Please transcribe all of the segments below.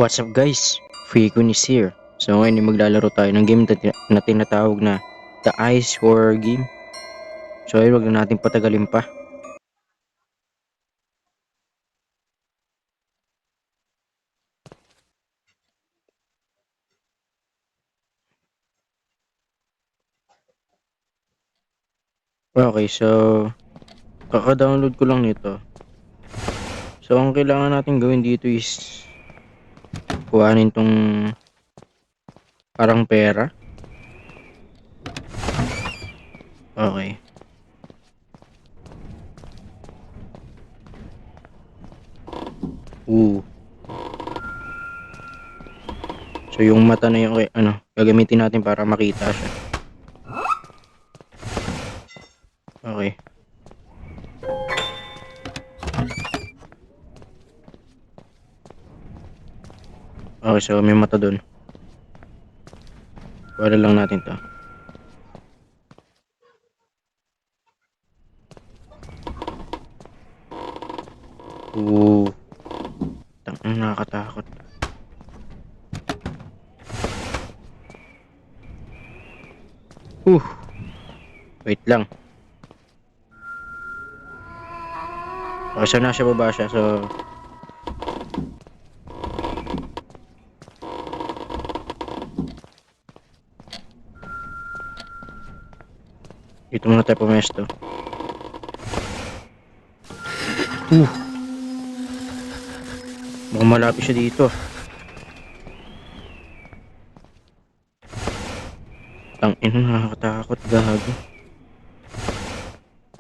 What's up guys? Freakun is here. So ngayon maglalaro tayo ng game na tinatawag na The Ice Horror Game. So ayun, wag na natin patagalin pa. Okay, so kaka-download ko lang nito. So ang kailangan natin gawin dito is kuhanin tong parang pera. Okay. Ooh. So yung mata na yung gagamitin natin para makita siya. Okay. Okay, so may mata dun. Wala lang natin to. Ooh. Tangina, nakakatakot. Wait lang. Okay, so nasa baba siya. So dito muna tayo pumesto. Mukhang malapit siya dito. Tangina, nakakatakot, gago.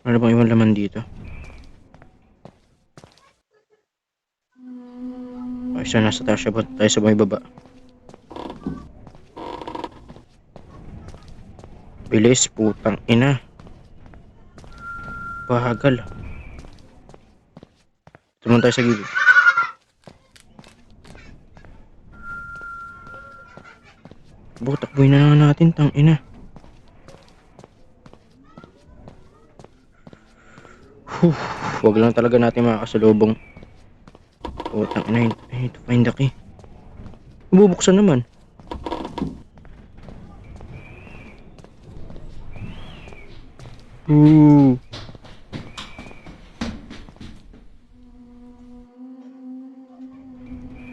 Ano bang ibang laman dito? Okay, so nasa taas siya, tayo sa may baba. Bilis, putang ina. Bagal. Tumunta tayo sa gilid. Takbuhin na lang natin, tang ina. Wag lang talaga natin makakasalubong. Putang ina, ito find the key. Bubuksan naman.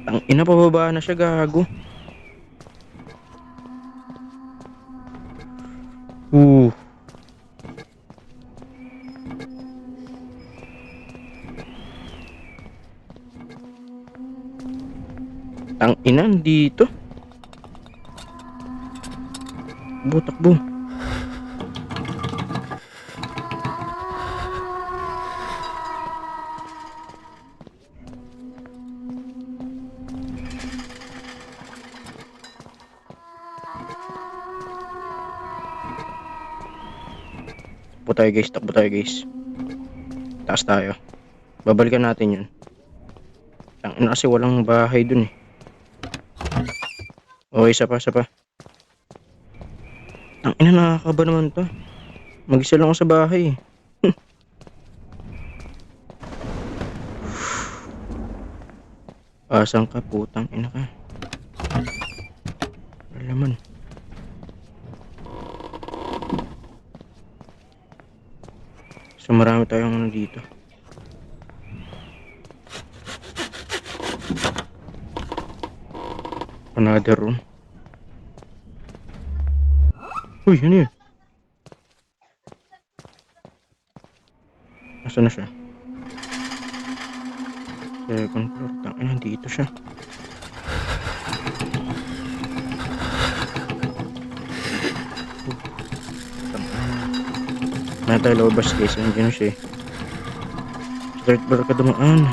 Tang ina, pababa na siya, gago. Tang ina, dito. Takbo. Takbo tayo guys. Taas tayo. Babalikan natin yun. Tang ina, kasi walang bahay dun eh. Okay, isa pa. Tang ina, nakakaba naman to. Mag-isa lang ako sa bahay eh. Asan ka, putang ina ka? Wala naman. So marami tayong ano dito. Another room. Uy, ano yun? Nasaan na siya? Second floor. Tangina, dito siya. May tayo lobas guys. Andiyan siya eh. Third floor ka dumaan.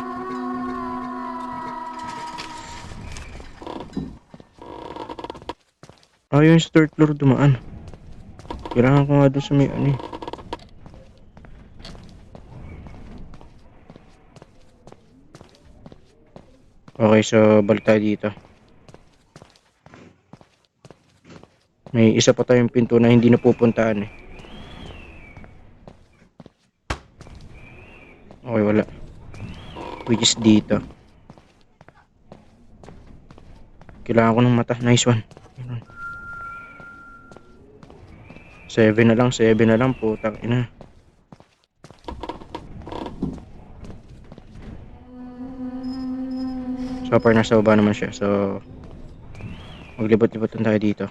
Yun sa third floor dumaan. Kailangan ko nga doon sa may ano eh. Okay, so balik tayo dito. May isa pa tayong pinto na hindi napupuntahan eh. Okay, wala. Which is dito. Kailangan ko ng mata. Nice one. 7 na lang, 7 na lang, putang ina. So far nasa baba naman siya. So maglibot-libot lang tayo dito.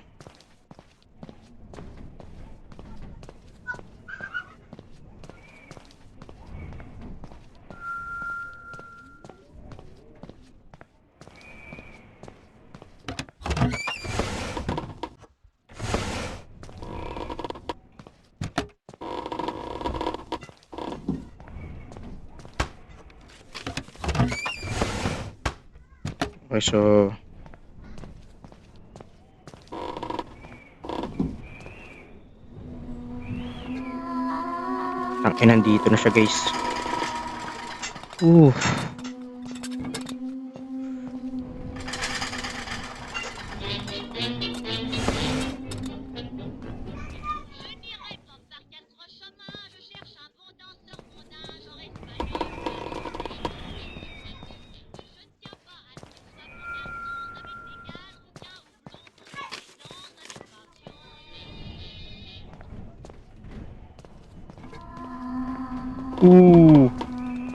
Okay, so nandito na siya, guys. Oof.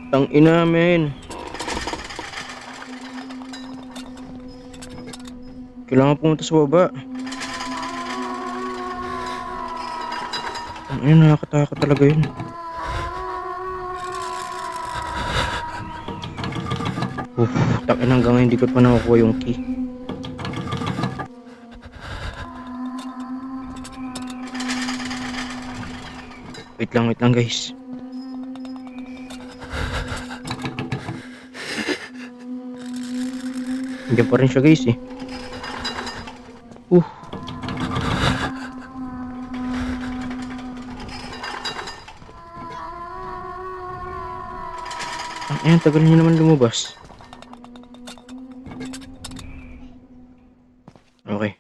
Tang ina, men. Kailangan pumunta sa baba. Tang ina, nakakatakot talaga yun. Tang ina, hanggang ngayon hindi ko pa nakukuha yung key. Wait lang guys. Nandiyan pa rin siya, guys, eh. Ayan, tagal niya naman lumabas. Okay.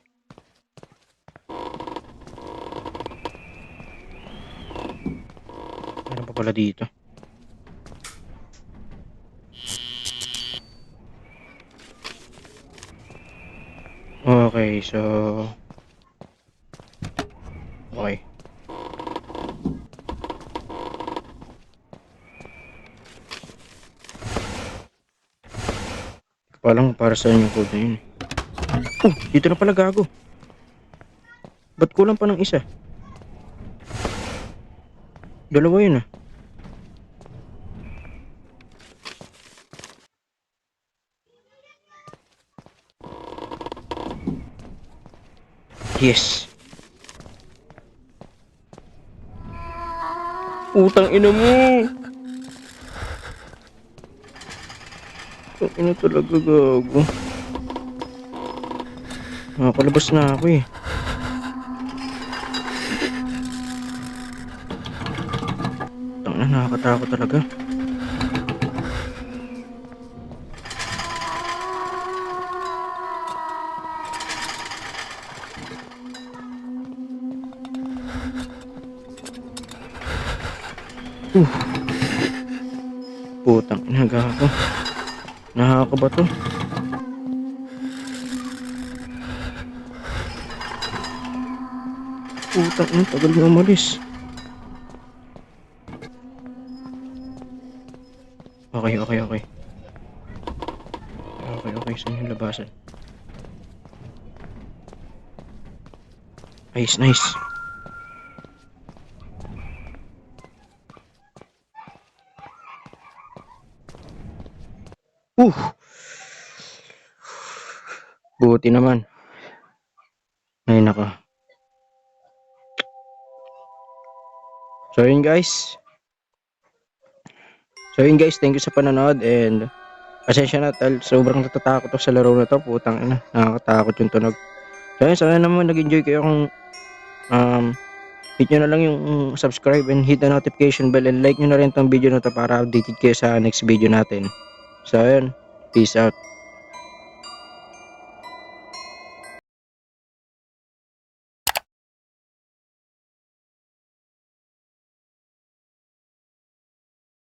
Meron pa pala dito. Okay, so okay. Palang para saan yung code na yun. Dito na pala, gago. Ba't kulang pa ng isa? Dalawa yun, ah. Yes. Utang ina mo. Utang ina talaga, gago. Nakakalabas na ako, eh. Utang ina, nakakatakot talaga. Putang ina, gago. Nakakaba to. Putang ina, tagal na umalis. Okay. Okay, saan yung labasan? Nice. Buti naman. Ay, nako. So yun guys, thank you sa panonood, and pasensya na tal, sobrang natatakot ako sa laro na to. Putang ina, nakakatakot yung tunog. So yun, sana naman nag-enjoy kayo. Kung hit nyo na lang yung subscribe and hit the notification bell, and like nyo na rin tong video na to para updated kayo sa next video natin. So yun, peace out.